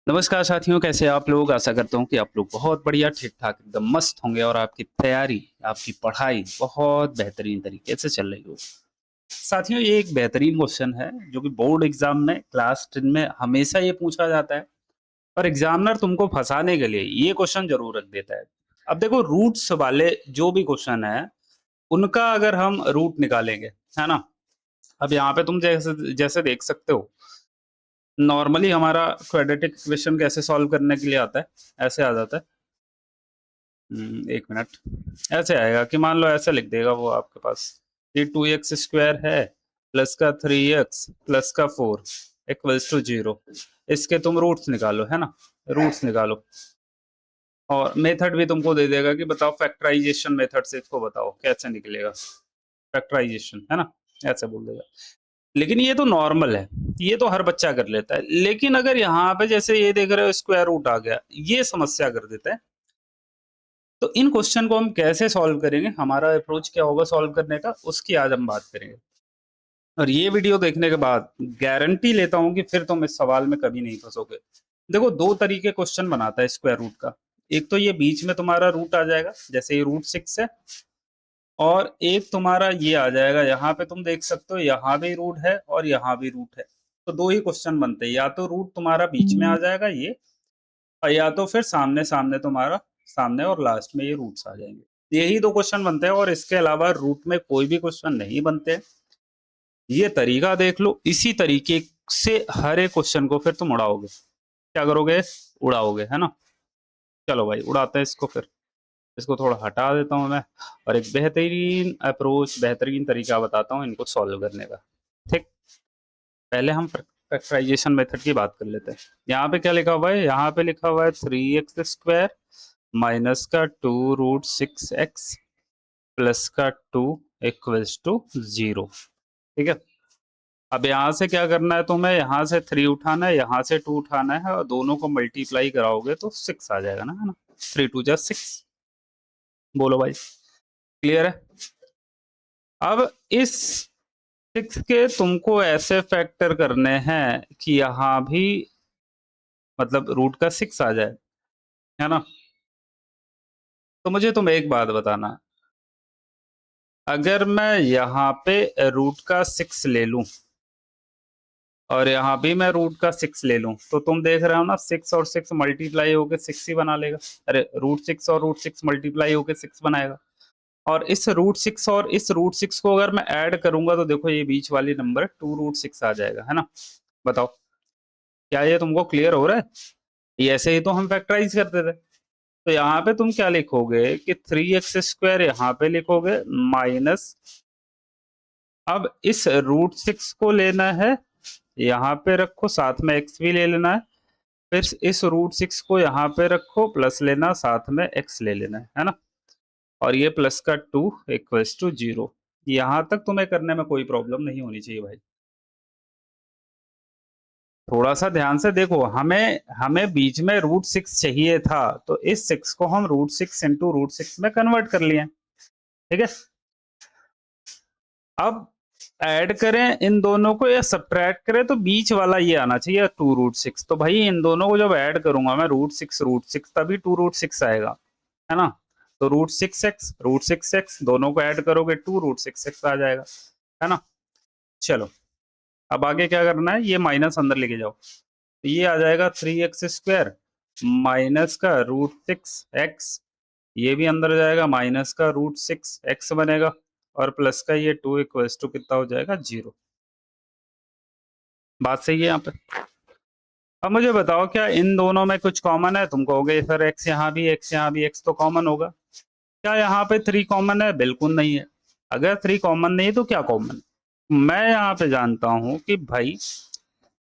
नमस्कार साथियों, कैसे आप लोग? आशा करता हूँ कि आप लोग बहुत बढ़िया, ठीक-ठाक, एकदम मस्त होंगे और आपकी तैयारी, आपकी पढ़ाई बहुत बेहतरीन तरीके से चल रही हो। साथियों, ये एक बेहतरीन क्वेश्चन है जो कि बोर्ड एग्ज़ाम में क्लास 10 में हमेशा ये पूछा जाता है और एग्ज़ामिनर तुमको फँसाने के लिए ये क्वेश्चन ज़रूर रख देता है। अब देखो, रूट्स वाले जो भी क्वेश्चन हैं, उनका अगर हम रूट निकालेंगे, है ना? अब यहाँ पे तुम जैसे जैसे देख सकते हो, नॉर्मली हमारा क्वाड्रेटिक इक्वेशन कैसे सॉल्व करने के लिए आता है, ऐसे आ जाता है। 1 मिनट। ऐसे आएगा कि मान लो ऐसे लिख देगा वो आपके पास, ये 2x स्क्वायर है प्लस का 3x प्लस का 4 इक्वल्स टू 0। इसके तुम रूट्स निकालो, है ना? रूट्स निकालो और मेथड भी तुमको दे देगा कि बताओ फैक्टराइजेशन मेथड से इसको बताओ कैसे निकलेगा फैक्टराइजेशन, है ना? ऐसे बोल देगा। लेकिन ये तो नॉर्मल है, ये तो हर बच्चा कर लेता है। लेकिन अगर यहाँ पे जैसे ये देख रहे हो स्क्वायर रूट आ गया, ये समस्या कर देता है। तो इन क्वेश्चन को हम कैसे सॉल्व करेंगे, हमारा अप्रोच क्या होगा सॉल्व करने का, उसकी आज हम बात करेंगे। और ये वीडियो देखने के बाद गारंटी लेता हूं कि फिर तुम इस सवाल में कभी नहीं फंसोगे। देखो, दो तरीके क्वेश्चन बनाता है स्क्वायर रूट का। एक तो ये बीच में तुम्हारा रूट आ जाएगा, जैसे ये √6 है, और एक तुम्हारा ये आ जाएगा, यहाँ पे तुम देख सकते हो यहाँ भी रूट है और यहाँ भी रूट है। तो दो ही क्वेश्चन बनते हैं, या तो रूट तुम्हारा बीच में आ जाएगा ये, और या तो फिर सामने सामने तुम्हारा सामने और लास्ट में ये रूट्स आ जाएंगे। यही दो क्वेश्चन बनते हैं और इसके अलावा रूट में कोई भी क्वेश्चन नहीं बनते हैं। ये तरीका देख लो, इसी तरीके से हर एक क्वेश्चन को फिर तुम उड़ाओगे। क्या करोगे? उड़ाओगे, है ना? चलो भाई, उड़ाते हैं इसको फिर। इसको थोड़ा हटा देता हूँ मैं और एक बेहतरीन अप्रोच, बेहतरीन तरीका बताता हूँ इनको सॉल्व करने का। ठीक, पहले हम फैक्टराइजेशन मेथड की बात कर लेते हैं। यहाँ पे क्या लिखा हुआ है? यहाँ पे लिखा हुआ है 3x स्क्वायर माइनस का 2√6x प्लस का 2 इक्वल्स टू 0। ठीक है, अब यहाँ से क्या करना है तुम्हें? यहाँ से 3 उठाना है, यहाँ से 2 उठाना है और दोनों को मल्टीप्लाई कराओगे तो 6 आ जाएगा ना, है ना? 3 2 जा 6। बोलो भाई, क्लियर है? अब इस 6 के तुमको ऐसे फैक्टर करने हैं कि यहाँ भी मतलब रूट का 6 आ जाए, है ना? तो मुझे तुम एक बात बताना, अगर मैं यहाँ पे रूट का 6 ले लूं और यहाँ भी मैं रूट का 6 ले लूं, तो तुम देख रहे हो ना, 6 और 6 मल्टीप्लाई होके 6 ही बना लेगा। अरे, √6 और √6 मल्टीप्लाई होके 6 बनाएगा। और इस √6 और इस √6 को अगर मैं ऐड करूंगा तो देखो ये बीच वाली नंबर 2√6 आ जाएगा, है ना? बताओ, क्या ये तुमको क्लियर हो रहा है? ये ऐसे ही तो हम फैक्टराइज करते थे। तो यहाँ पे तुम क्या लिखोगे कि 3x स्क्वायर यहाँ पे लिखोगे माइनस, अब इस √6 को लेना है, यहाँ पे रखो, साथ में x भी ले लेना है, फिर इस √6 को यहाँ पे रखो, प्लस लेना, साथ में x ले लेना है ना? और ये प्लस का 2 इक्वल्स टू 0। यहाँ तक तुम्हें करने में कोई प्रॉब्लम नहीं होनी चाहिए भाई। थोड़ा सा ध्यान से देखो, हमें हमें बीच में √6 चाहिए था, तो इस 6 को हम √6 इंटू √6 में कन्वर्ट कर लिए। ठीक है, अब ऐड करें इन दोनों को या सब्ट्रैक्ट करें तो बीच वाला ये आना चाहिए 2√6। तो भाई इन दोनों को जब ऐड करूंगा मैं √6 तभी 2√6 आएगा, है ना? तो √6x दोनों को ऐड करोगे 2√6x आ जाएगा, है ना? चलो, अब आगे क्या करना है, ये माइनस अंदर लेके जाओ, तो ये आ जाएगा 3x स्क्वायर माइनस का √6x, ये भी अंदर जाएगा, माइनस का √6x बनेगा, और प्लस का ये 2 इक्वल्स टू कितना हो जाएगा? 0। बात सही है यहाँ पे? अब मुझे बताओ, क्या इन दोनों में कुछ कॉमन है? तुम कहोगे सर x यहाँ भी, x यहाँ भी, x तो कॉमन होगा। क्या यहाँ पे 3 कॉमन है? बिल्कुल नहीं है। अगर 3 कॉमन नहीं है तो क्या कॉमन? मैं यहाँ पे जानता हूँ कि भाई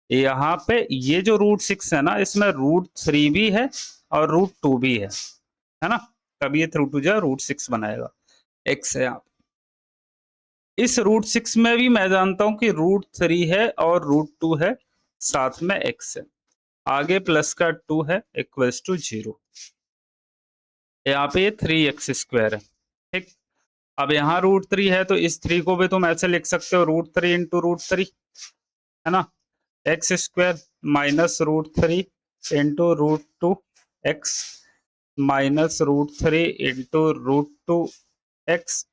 यहाँ पे ये जो √6 है ना, इसमें √3 भी है और √2 भी है ना? तब ये 3 2 जा √6 बनाएगा। x है यहाँ, इस √6 में भी मैं जानता हूं कि √3 है और √2 है, साथ में x है, आगे प्लस का 2 है इक्वल्स टू 0। यहाँ पे ये 3x स्क्वायर है। ठीक, अब यहाँ √3 है तो इस 3 को भी तुम ऐसे लिख सकते हो, √3 इंटू √3, है ना? x square minus √3 into root two x minus root three into root two x,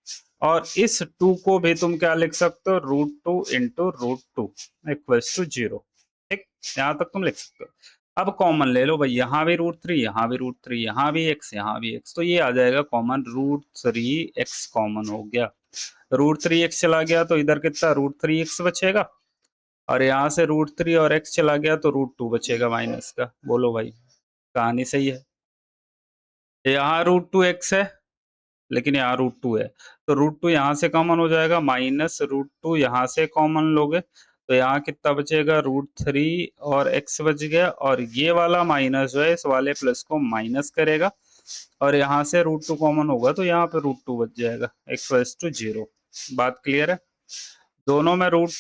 और इस टू को भी तुम क्या लिख सकते हो, root two into root two equals to zero. ठीक, यहाँ तक तुम लिख सकते हो। अब कॉमन ले लो भाई, यहाँ भी रूट थ्री, यहाँ भी रूट थ्री, यहाँ भी एक्स, यहाँ भी एक्स, तो ये आ जाएगा common, root three x common हो गया। रूट थ्री एक्स चला गया तो इधर कितना, रूट थ्री एक्स बचेगा, और यहाँ से रूट थ्री और एक्स चला गया तो रूट टू बचेगा माइनस का। बोलो भाई, कहानी सही है? यहाँ रूट टू एक्स है लेकिन यहाँ रूट टू है, तो रूट टू यहाँ से कॉमन हो जाएगा, माइनस रूट टू यहाँ से कॉमन लोगे तो यहाँ कितना बचेगा, रूट थ्री और एक्स बच गया, और ये वाला माइनस जो है इस वाले प्लस को माइनस करेगा, और यहाँ से रूट टू कॉमन होगा तो यहाँ पे रूट टू बच जाएगा इक्वल्स टू जीरो। बात क्लियर है? दोनों में root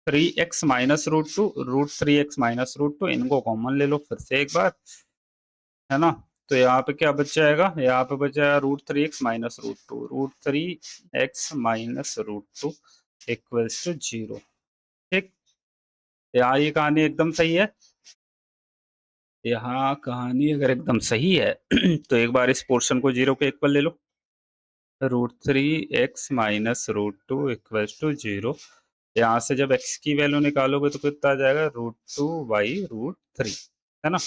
three x minus root three x minus root two, इनको कॉमन ले लो फिर से एक बार, है ना? तो यहाँ पे क्या बच जाएगा, यहाँ पे बच जाएगा root three x minus root three x minus root two equals to zero. ठीक, यहाँ ये कहानी एकदम सही है। यहाँ कहानी अगर एकदम सही है तो एक बार इस पोर्शन को जीरो के इक्वल ले लो, root three x minus root two equals to zero. यहाँ से जब x की वैल्यू निकालोगे तो कितना आ जाएगा, root two by root three, है ना?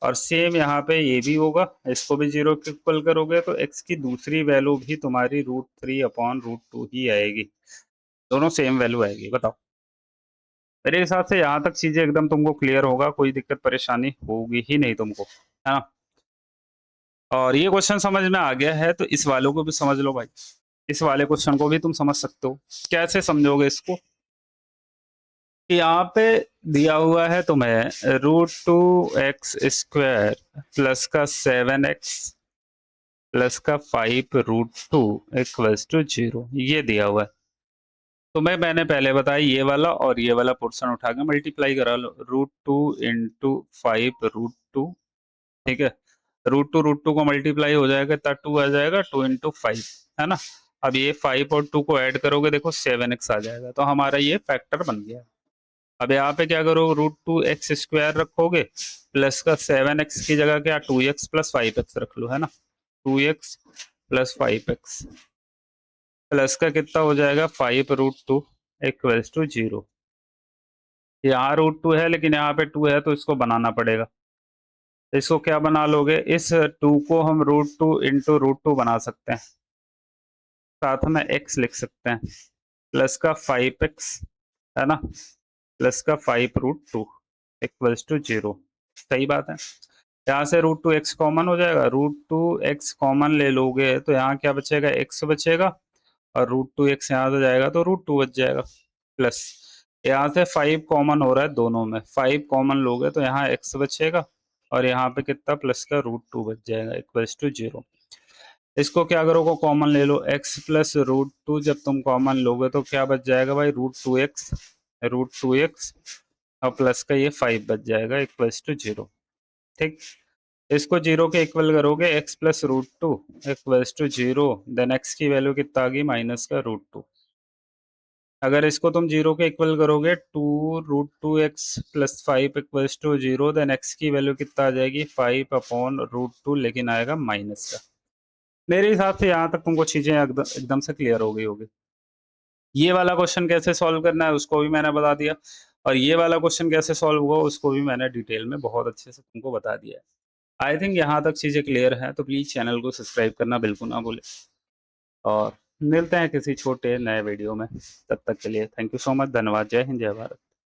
और सेम यहाँ पे ये भी होगा, इसको भी जीरो के इक्वल करोगे तो x की दूसरी वैल्यू भी तुम्हारी root three upon root two ही आएगी, दोनों सेम वैल्यू आएगी। बताओ, मेरे हिसाब से यहाँ तक चीजें एकदम तुमको क्लियर होगा, कोई दिक्कत परेशानी होगी ही नहीं तुमको, है ना? और ये क्वेश्चन समझ में आ गया है तो इस वालों को भी समझ लो भाई, इस वाले क्वेश्चन को भी तुम समझ सकते हो। कैसे समझोगे इसको, कि यहाँ पे दिया हुआ है तुम्हें root two x square plus का सेवन एक्स प्लस का five root two equals to zero, ये दिया हुआ है। तो मैंने पहले बताया ये वाला और ये वाला पोर्शन उठा के मल्टीप्लाई करा लो, root two into five root two, ठीक है? रूट टू को मल्टीप्लाई हो जाएगा तब टू आ जाएगा, टू इंटू फाइव, है ना? अब ये फाइव और टू को ऐड करोगे, देखो सेवन एक्स आ जाएगा, तो हमारा ये फैक्टर बन गया। अब यहाँ पे क्या करो, रूट टू एक्स स्क्वायर रखोगे प्लस का सेवन एक्स की जगह क्या, two x plus five x रख लो, है ना? Two x plus five x plus का कितना हो जाएगा, five root two equals to zero. यहाँ रूट टू है लेकिन यहाँ पे टू है तो इसको बनाना पड़ेगा। इसको क्या बना लोगे, इस टू को हम root two into root two बना सकते हैं, साथ में एक्स लिख सकते हैं, प्लस का फाइव एक्स, है ना, प्लस का five root two equals to zero. सही बात है। यहाँ से रूट टू एक्स कॉमन हो जाएगा, रूट टू एक्स कॉमन ले लोगे तो यहाँ क्या बचेगा, एक्स बचेगा, और रूट टू एक्स यहाँ से जाएगा तो रूट टू बच जाएगा, प्लस यहाँ से फाइव कॉमन हो रहा है दोनों में, फाइव कॉमन लोगे तो यहाँ एक्स बचेगा, और यहाँ पे कितना, प्लस का रूट टू बच जाएगा इक्वल्स टू जीरो। इसको क्या करोगे, कॉमन ले लो, x प्लस रूट टू जब तुम कॉमन लोगे तो क्या बच जाएगा भाई, रूट टू एक्स और प्लस का ये फाइव बच जाएगा इक्वल्स टू जीरो। ठीक, इसको जीरो के इक्वल करोगे, x plus root two equals to zero, then x की वैल्यू कितना आ गई, माइनस का रूट टू। अगर इसको तुम जीरो के इक्वल करोगे, two root two x plus five equals to zero, then x की वैल्यू कितना आ जाएगी, फाइव अपॉन रूट टू, लेकिन आएगा माइनस का। मेरे हिसाब से यहाँ तक तुमको चीजें एकदम से क्लियर हो गई होगी। ये वाला क्वेश्चन कैसे सॉल्व करना है उसको भी मैंने बता दिया, और ये वाला क्वेश्चन कैसे सॉल्व हुआ उसको भी मैंने डिटेल में बहुत अच्छे से तुमको बता दिया है। आई थिंक यहाँ तक चीजें क्लियर हैं, तो प्लीज चैनल को सब्सक्राइब करना बिल्कुल ना भूले, और मिलते हैं किसी छोटे नए वीडियो में। तब तक के लिए थैंक यू सो मच, धन्यवाद, जय हिंद, जय भारत।